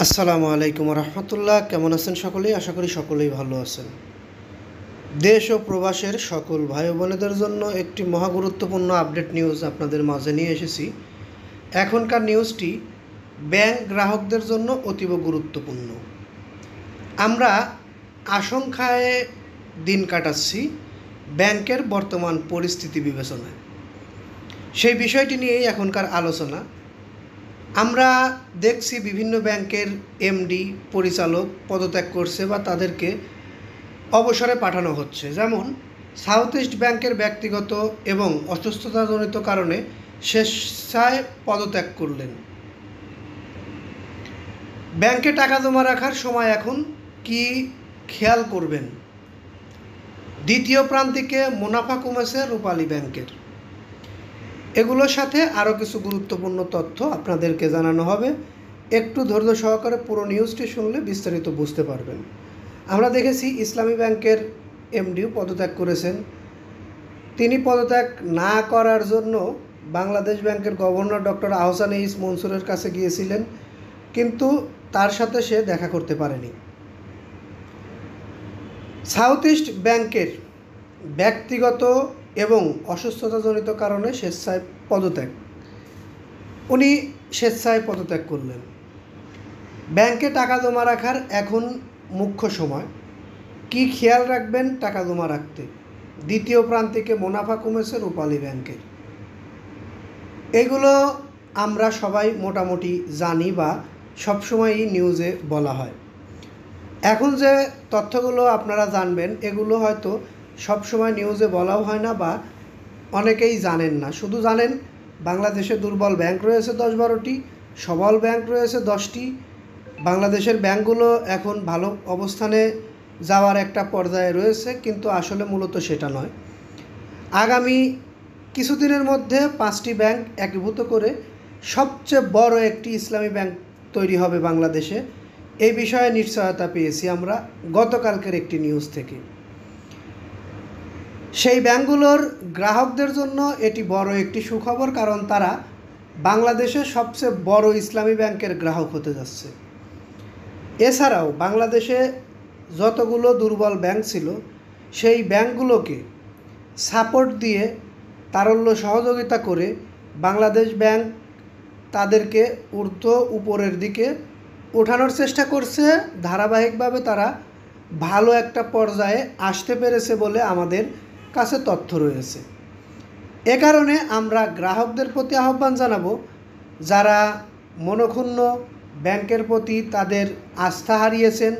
আসসালামু আলাইকুম রহমতুল্লাহ। কেমন আছেন সকলেই? আশা করি সকলেই ভালো আছেন। দেশ ও প্রবাসের সকল ভাই বোনেদের জন্য একটি মহা গুরুত্বপূর্ণ আপডেট নিউজ আপনাদের মাঝে নিয়ে এসেছি। এখনকার নিউজটি ব্যাংক গ্রাহকদের জন্য অতীব গুরুত্বপূর্ণ। আমরা আশঙ্কায় দিন কাটাচ্ছি ব্যাংকের বর্তমান পরিস্থিতি বিবেচনায়। সেই বিষয়টি নিয়েই এখনকার আলোচনা। আমরা দেখছি বিভিন্ন ব্যাংকের এমডি পরিচালক পদত্যাগ করছে বা তাদেরকে অবসরে পাঠানো হচ্ছে। যেমন সাউথ ইস্ট ব্যাংকের ব্যক্তিগত এবং অসুস্থতাজনিত কারণে স্বেচ্ছায় পদত্যাগ করলেন। ব্যাংকে টাকা জমা রাখার সময় এখন কি খেয়াল করবেন? দ্বিতীয় প্রান্তিকে মুনাফা কমেছে রূপালী ব্যাংকের। এগুলোর সাথে আরও কিছু গুরুত্বপূর্ণ তথ্য আপনাদেরকে জানানো হবে। একটু ধৈর্য সহকারে পুরো নিউজটি শুনলে বিস্তারিত বুঝতে পারবেন। আমরা দেখেছি ইসলামী ব্যাংকের এমডিও পদত্যাগ করেছেন। তিনি পদত্যাগ না করার জন্য বাংলাদেশ ব্যাংকের গভর্নর ডক্টর আহসান এইচ মনসুরের কাছে গিয়েছিলেন, কিন্তু তার সাথে সে দেখা করতে পারেনি। সাউথ ইস্ট ব্যাংকের ব্যক্তিগত এবং অসুস্থতাজনিত কারণে স্বেচ্ছায় পদত্যাগ। উনি স্বেচ্ছায় পদত্যাগ করলেন। ব্যাংকে টাকা জমা রাখার এখন মুখ্য সময়। কি খেয়াল রাখবেন টাকা জমা রাখতে? দ্বিতীয় প্রান্তিকে মুনাফা কমেছে রূপালী ব্যাংকের। এগুলো আমরা সবাই মোটামুটি জানি বা সবসময়ই নিউজে বলা হয়। এখন যে তথ্যগুলো আপনারা জানবেন এগুলো হয়তো সবসময় নিউজে বলাও হয় না বা অনেকেই জানেন না। শুধু জানেন বাংলাদেশে দুর্বল ব্যাংক রয়েছে 10-12টি, সবল ব্যাংক রয়েছে 10টি। বাংলাদেশের ব্যাংকগুলো এখন ভালো অবস্থানে যাওয়ার একটা পর্যায়ে রয়েছে, কিন্তু আসলে মূলত সেটা নয়। আগামী কিছুদিনের মধ্যে 5টি ব্যাংক একীভূত করে সবচেয়ে বড় একটি ইসলামী ব্যাংক তৈরি হবে বাংলাদেশে। এই বিষয়ে নিশ্চয়তা পেয়েছি আমরা গতকালকের একটি নিউজ থেকে। সেই ব্যাংকগুলোর গ্রাহকদের জন্য এটি বড় একটি সুখবর, কারণ তারা বাংলাদেশের সবচেয়ে বড় ইসলামী ব্যাংকের গ্রাহক হতে যাচ্ছে। এছাড়াও বাংলাদেশে যতগুলো দুর্বল ব্যাংক ছিল সেই ব্যাংকগুলোকে সাপোর্ট দিয়ে তারল্য সহযোগিতা করে বাংলাদেশ ব্যাংক তাদেরকে উপরের দিকে ওঠানোর চেষ্টা করছে। ধারাবাহিকভাবে তারা ভালো একটা পর্যায়ে আসতে পেরেছে বলে আমাদের কাছে তথ্য রয়েছে। এ কারণে আমরা গ্রাহকদের প্রতি আহ্বান জানাবো, যারা মনক্ষুণ্ণ ব্যাংকের প্রতি তাদের আস্থা হারিয়েছেন,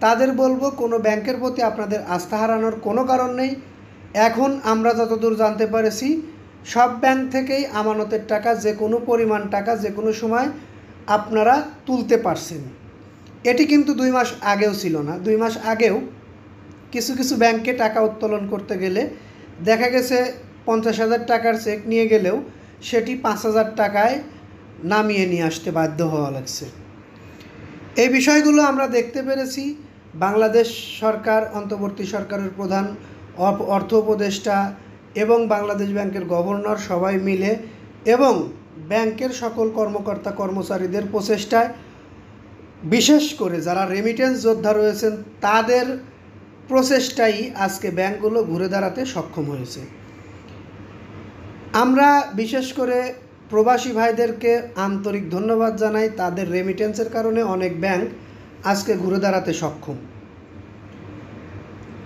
তাদের বলবো কোনো ব্যাংকের প্রতি আপনাদের আস্থা হারানোর কোনো কারণ নেই। এখন আমরা যতদূর জানতে পেরেছি সব ব্যাংক থেকেই আমানতের টাকা, যে কোনো পরিমাণ টাকা যে কোনো সময় আপনারা তুলতে পারছেন। এটি কিন্তু 2 মাস আগেও ছিল না। 2 মাস আগেও কিছু কিছু ব্যাংকে টাকা উত্তোলন করতে গেলে দেখা গেছে 50,000 টাকার চেক নিয়ে গেলেও সেটি 5,000 টাকায় নামিয়ে নিয়ে আসতে বাধ্য হওয়া লাগছে। এই বিষয়গুলো আমরা দেখতে পেরেছি। বাংলাদেশ সরকার, অন্তর্বর্তী সরকারের প্রধান, অর্থ উপদেষ্টা এবং বাংলাদেশ ব্যাংকের গভর্নর সবাই মিলে এবং ব্যাংকের সকল কর্মকর্তা কর্মচারীদের প্রচেষ্টায়, বিশেষ করে যারা রেমিটেন্স যোদ্ধা রয়েছেন তাদের প্রচেষ্টাই আজকে ব্যাংকগুলো ঘুরে দাঁড়াতে সক্ষম হয়েছে। আমরা বিশেষ করে প্রবাসী ভাইদেরকে আন্তরিক ধন্যবাদ জানাই। তাদের রেমিটেন্সের কারণে অনেক ব্যাংক আজকে ঘুরে দাঁড়াতে সক্ষম।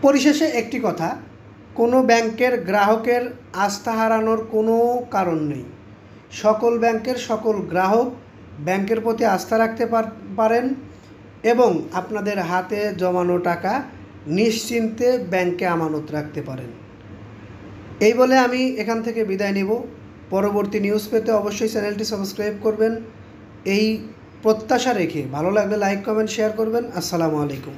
পরিশেষে একটি কথা, কোনো ব্যাংকের গ্রাহকের আস্থা হারানোর কোনো কারণ নেই। সকল ব্যাংকের সকল গ্রাহক ব্যাংকের প্রতি আস্থা রাখতে পারেন এবং আপনাদের হাতে জমানো টাকা নিশ্চিন্তে ব্যাংকে আমানত রাখতে পারেন। এই বলে আমি এখান থেকে বিদায় নেব। পরবর্তী নিউজ পেতে অবশ্যই চ্যানেলটি সাবস্ক্রাইব করবেন, এই প্রত্যাশা রেখে ভালো লাগলে লাইক, কমেন্ট, শেয়ার করবেন। আসসালামু আলাইকুম।